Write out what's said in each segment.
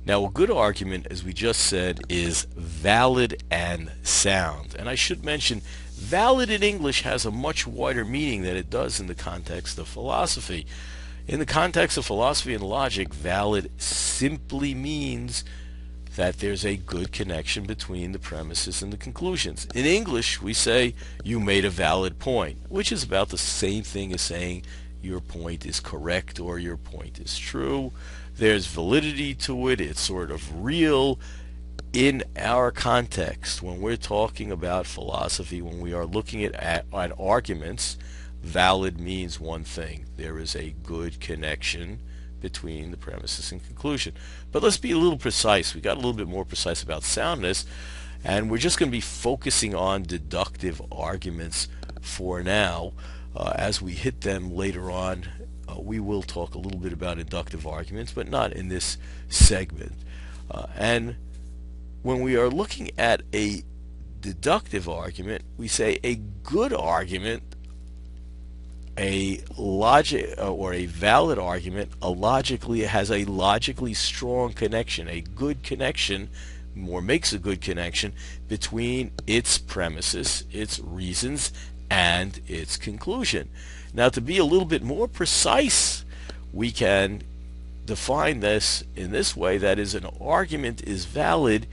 Now, a good argument, as we just said, is valid and sound. And I should mention, valid in English has a much wider meaning than it does in the context of philosophy. In the context of philosophy and logic, valid simply means that there's a good connection between the premises and the conclusions. In English, we say, you made a valid point, which is about the same thing as saying your point is correct or your point is true. There's validity to it. It's sort of real. In our context, when we're talking about philosophy, when we are looking at arguments, valid means one thing. There is a good connection between the premises and conclusion. But let's be a little precise. We got a little bit more precise about soundness, and we're just going to be focusing on deductive arguments for now. As we hit them later on, we will talk a little bit about inductive arguments, but not in this segment. And when we are looking at a deductive argument, we say a good argument, a logic or a valid argument, has a logically strong connection, a good connection, or makes a good connection between its premises, its reasons, and its conclusion. Now, to be a little bit more precise, we can define this in this way: that is, an argument is valid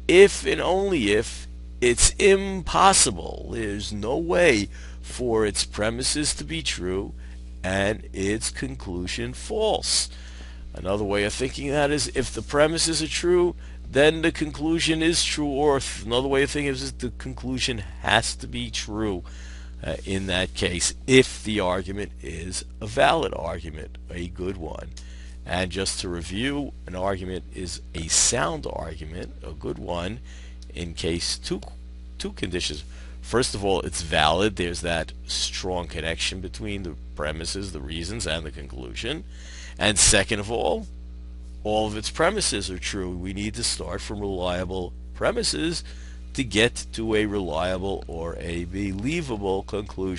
if and only if it's impossible. There's no way for its premises to be true and its conclusion false. Another way of thinking that is, if the premises are true, then the conclusion is true, or another way of thinking is the conclusion has to be true in that case, if the argument is a valid argument, a good one. And just to review, an argument is a sound argument, a good one, in case two conditions. First of all, it's valid. There's that strong connection between the premises, the reasons, and the conclusion. And second of all of its premises are true. We need to start from reliable premises to get to a reliable or a believable conclusion.